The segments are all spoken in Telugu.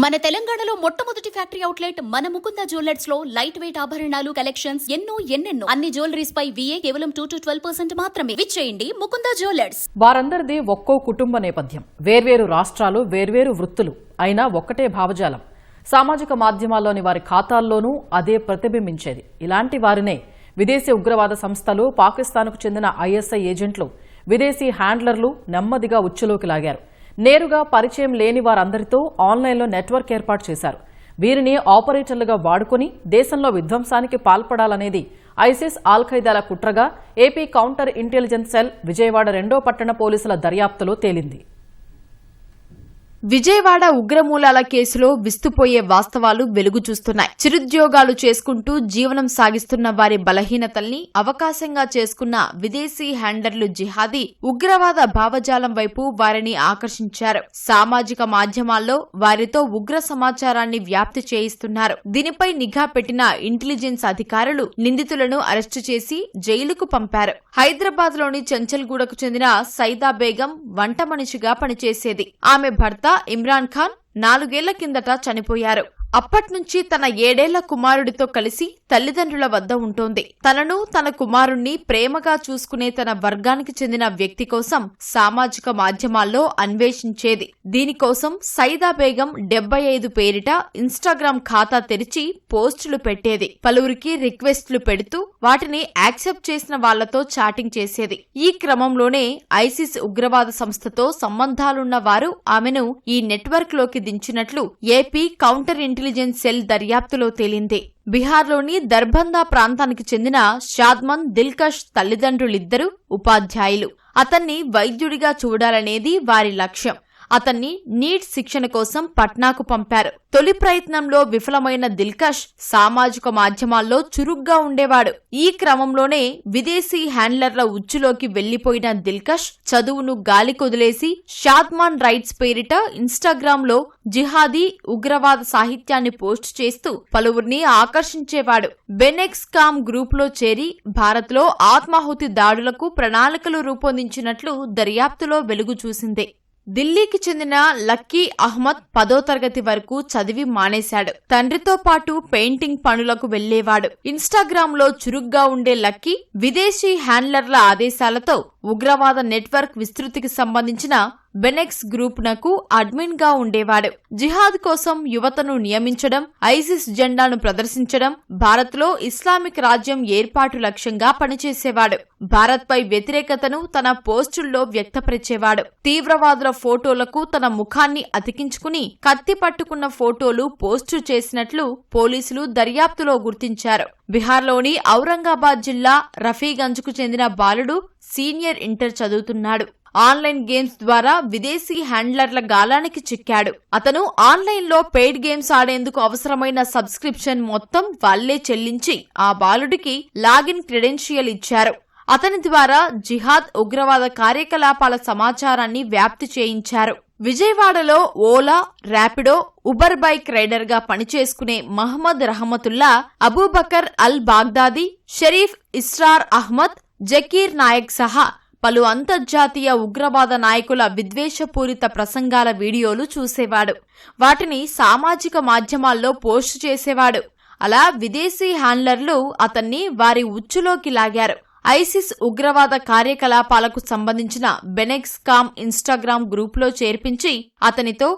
మన తెలంగాణలో మొట్టమొదటి ఫ్యాక్టరీ అవుట్లెట్ మన ముకుంద జ్యువెలర్స్ లో లైట్ వెయిట్ ఆభరణాలు కలెక్షన్స్ ఎన్నెన్నో అన్ని జ్యువెలరీస్ పై VA కేవలం 2 to 12% మాత్రమే. విచ్చేయండి ముకుంద జ్యువెలర్స్. వారందరిది ఒక్కో కుటుంబ నేపథ్యం, వేర్వేరు రాష్ట్రాలు, వేర్వేరు వృత్తులు, అయినా ఒక్కటే భావజాలం. సామాజిక మాధ్యమాల్లోని వారి ఖాతాల్లోనూ అదే ప్రతిబింబించేది. ఇలాంటి వారినే విదేశీ ఉగ్రవాద సంస్థలు, పాకిస్తాన్కు చెందిన ISI ఏజెంట్లు, విదేశీ హ్యాండ్లర్లు నెమ్మదిగా ఉచ్చులోకి లాగారు. నేరుగా పరిచయం లేని వారందరితో ఆన్లైన్లో నెట్వర్క్ ఏర్పాటు చేశారు. వీరిని ఆపరేటర్లుగా వాడుకుని దేశంలో విధ్వంసానికి పాల్పడాలనేది ఐసిస్, ఆల్ ఖైదాల కుట్రగా AP counter intelligence cell Vijayawada 2వ పట్టణ పోలీసుల దర్యాప్తులో తేలింది. విజయవాడ ఉగ్రమూలాల కేసులో విస్తుపోయే వాస్తవాలు వెలుగు చూస్తున్నాయి. చిరుద్యోగాలు చేసుకుంటూ జీవనం సాగిస్తున్న వారి బలహీనతల్ని అవకాశంగా చేసుకున్న విదేశీ హ్యాండర్లు జిహాదీ ఉగ్రవాద భావజాలం వైపు వారిని ఆకర్షించారు. సామాజిక మాధ్యమాల్లో వారితో ఉగ్ర సమాచారాన్ని వ్యాప్తి చేయిస్తున్నారు. దీనిపై నిఘా పెట్టిన ఇంటెలిజెన్స్ అధికారులు నిందితులను అరెస్టు చేసి జైలుకు పంపారు. హైదరాబాద్ లోని చెంచల్గూడకు చెందిన సైదా బేగం వంట మనిషిగా పనిచేసేది. ఆమె భర్త ఇమ్రాన్ ఖాన్ 4 ఏళ్ల కిందట చనిపోయారు. అప్పట్నుంచి తన 7 ఏళ్ల కుమారుడితో కలిసి తల్లిదండ్రుల వద్ద ఉంటోంది. తనను, తన కుమారుణ్ణి ప్రేమగా చూసుకునే తన వర్గానికి చెందిన వ్యక్తి కోసం సామాజిక మాధ్యమాల్లో అన్వేషించేది. దీనికోసం సైదా బేగం 75 పేరిట ఇన్స్టాగ్రామ్ ఖాతా తెరిచి పోస్టులు పెట్టేది. పలువురికి రిక్వెస్ట్లు పెడుతూ వాటిని యాక్సెప్ట్ చేసిన వాళ్లతో చాటింగ్ చేసేది. ఈ క్రమంలోనే ఐసిస్ ఉగ్రవాద సంస్థతో సంబంధాలున్న వారు ఆమెను ఈ నెట్వర్క్ లోకి దించినట్లు ఏపీ కౌంటర్ ఇంటెలిజెన్స్ సెల్ దర్యాప్తులో తేలింది. బీహార్లోని దర్భంగా ప్రాంతానికి చెందిన షాద్మన్ దిల్కష్ తల్లిదండ్రులిద్దరూ ఉపాధ్యాయులు. అతన్ని వైద్యుడిగా చూడాలనేది వారి లక్ష్యం. అతన్ని నీట్ శిక్షణ కోసం పట్నాకు పంపారు. తొలి ప్రయత్నంలో విఫలమైన దిల్కష్ సామాజిక మాధ్యమాల్లో చురుగ్గా ఉండేవాడు. ఈ క్రమంలోనే విదేశీ హ్యాండ్లర్ల ఉచ్చులోకి వెళ్లిపోయిన దిల్కష్ చదువును గాలికొదిలేసి షాద్మాన్ రైట్స్ పేరిట ఇన్స్టాగ్రామ్ లో జిహాదీ ఉగ్రవాద సాహిత్యాన్ని పోస్ట్ చేస్తూ పలువురిని ఆకర్షించేవాడు. బెనెక్స్ కామ్ గ్రూప్ లో చేరి భారత్ లో ఆత్మాహుతి దాడులకు ప్రణాళికలు రూపొందించినట్లు దర్యాప్తులో వెలుగు చూసింది. ఢిల్లీకి చెందిన లక్కీ అహ్మద్ 10వ తరగతి వరకు చదివి మానేశాడు. తండ్రితో పాటు పెయింటింగ్ పనులకు వెళ్లేవాడు. ఇన్స్టాగ్రామ్ లో చురుగ్గా ఉండే లక్కీ విదేశీ హ్యాండ్లర్ల ఆదేశాలతో ఉగ్రవాద నెట్వర్క్ విస్తృతికి సంబంధించిన బెనెక్స్ గ్రూప్ నకు అడ్మిన్ గా ఉండేవాడు. జిహాద్ కోసం యువతను నియమించడం, ఐసిస్ జెండాను ప్రదర్శించడం, భారత్ లో ఇస్లామిక్ రాజ్యం ఏర్పాటు లక్ష్యంగా పనిచేసేవాడు. భారత్ పై వ్యతిరేకతను తన పోస్టుల్లో వ్యక్తపరిచేవాడు. తీవ్రవాదుల ఫోటోలకు తన ముఖాన్ని అతికించుకుని కత్తి పట్టుకున్న ఫోటోలు పోస్టు చేసినట్లు పోలీసులు దర్యాప్తులో గుర్తించారు. బీహార్లోని ఔరంగాబాద్ జిల్లా రఫీగంజ్కు చెందిన బాలుడు సీనియర్ ఇంటర్ చదువుతున్నాడు. ఆన్లైన్ గేమ్స్ ద్వారా విదేశీ హ్యాండ్లర్ల గాలానికి చిక్కాడు. అతను ఆన్లైన్లో పెయిడ్ గేమ్స్ ఆడేందుకు అవసరమైన సబ్స్క్రిప్షన్ మొత్తం వాళ్లే చెల్లించి ఆ బాలుడికి లాగిన్ క్రెడెన్షియల్ ఇచ్చారు. అతని ద్వారా జిహాద్ ఉగ్రవాద కార్యకలాపాల సమాచారాన్ని వ్యాప్తి చేయించారు. విజయవాడలో Ola, Rapido, Uber bike rider గా పనిచేసుకునే మహమ్మద్ రహమతుల్లా, అబూబకర్ అల్ బాగ్దాదీ, షరీఫ్ ఇస్రార్ అహ్మద్, జకీర్ నాయక్ సహా పలు అంతర్జాతీయ ఉగ్రవాద నాయకుల విద్వేషపూరిత ప్రసంగాల వీడియోలు చూసేవాడు. వాటిని సామాజిక మాధ్యమాల్లో పోస్టు చేసేవాడు. అలా విదేశీ హ్యాండ్లర్లు అతన్ని వారి ఉచ్చులోకి లాగారు. ఐసిస్ ఉగ్రవాద కార్యకలాపాలకు సంబంధించిన బెనెక్స్ కామ్ ఇన్స్టాగ్రామ్ గ్రూపులో చేర్పించి అతనితో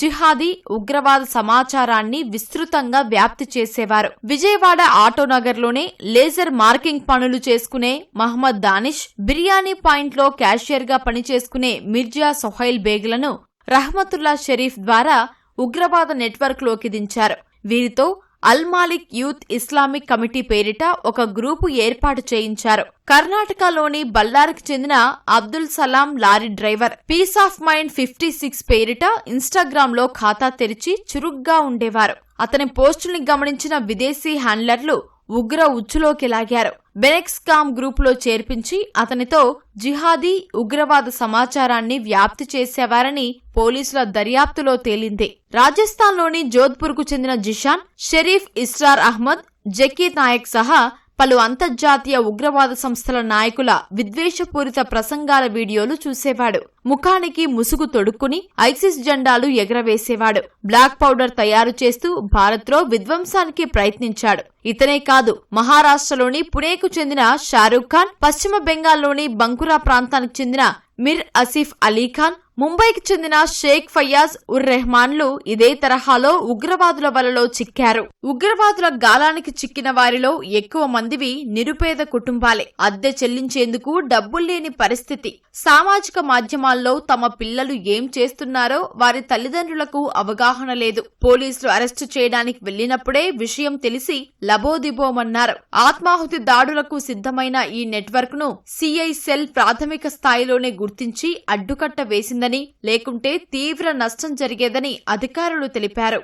జిహాదీ ఉగ్రవాద సమాచారాన్ని విస్తృతంగా వ్యాప్తి చేసేవారు. విజయవాడ ఆటోనగర్లోనే లేజర్ మార్కింగ్ పనులు చేసుకునే మహమ్మద్ దానిష్, బిర్యానీ పాయింట్లో క్యాషియర్ గా పనిచేసుకునే మిర్జా సొహైల్ బేగ్లను రహమతుల్లా షరీఫ్ ద్వారా ఉగ్రవాద నెట్వర్క్ లోకి దించారు. వీరితో Al Malik youth Islamic committee పేరిట ఒక గ్రూపు ఏర్పాటు చేయించారు. కర్ణాటకలోని బల్లారికి చెందిన Abdul Salam lorry driver peace of mind 56 పేరిట ఇన్స్టాగ్రామ్ లో ఖాతా తెరిచి చురుగ్గా ఉండేవారు. అతని పోస్టుల్ని గమనించిన విదేశీ హ్యాండ్లర్లు ఉగ్ర ఉచ్చులోకి లాగారు. బెనెక్స్ కామ్ గ్రూప్ లో చేర్పించి అతనితో జిహాదీ ఉగ్రవాద సమాచారాన్ని వ్యాప్తి చేసేవారని పోలీసుల దర్యాప్తులో తేలింది. రాజస్థాన్లోని జోధ్పూర్ కు చెందిన జిషాన్, షరీఫ్ ఇస్రార్ అహ్మద్, జకీర్ నాయక్ సహా పలు అంతర్జాతీయ ఉగ్రవాద సంస్థల నాయకుల విద్వేషపూరిత ప్రసంగాల వీడియోలు చూసేవాడు. ముఖానికి ముసుగు తొడుక్కుని ఐసిస్ జెండాలు ఎగరవేసేవాడు. బ్లాక్ పౌడర్ తయారు చేస్తూ భారత్లో విధ్వంసానికి ప్రయత్నించాడు. ఇతనే కాదు, మహారాష్ట్రలోని పుణేకు చెందిన షారూక్ ఖాన్, పశ్చిమ బెంగాల్లోని బంకురా ప్రాంతానికి చెందిన మిర్ ఆసిఫ్ అలీ ఖాన్, ముంబైకి చెందిన షేక్ ఫయాజ్ ఉర్ రెహమాన్లు ఇదే తరహాలో ఉగ్రవాదుల వలలో చిక్కారు. ఉగ్రవాదుల గాలానికి చిక్కిన వారిలో ఎక్కువ మందివి నిరుపేద కుటుంబాలే. అద్దె చెల్లించేందుకు డబ్బుల్లేని పరిస్థితి. సామాజిక మాధ్యమాల్లో తమ పిల్లలు ఏం చేస్తున్నారో వారి తల్లిదండ్రులకు అవగాహన లేదు. పోలీసులు అరెస్టు చేయడానికి వెళ్లినప్పుడే విషయం తెలిసి లబోదిబోమన్నారు. ఆత్మాహుతి దాడులకు సిద్ధమైన ఈ నెట్వర్క్ ను సిఐ సెల్ ప్రాథమిక స్థాయిలోనే గుర్తించి అడ్డుకట్ట వేసింది, లేకుంటే తీవ్ర నష్టం జరిగేదని అధికారులు తెలిపారు.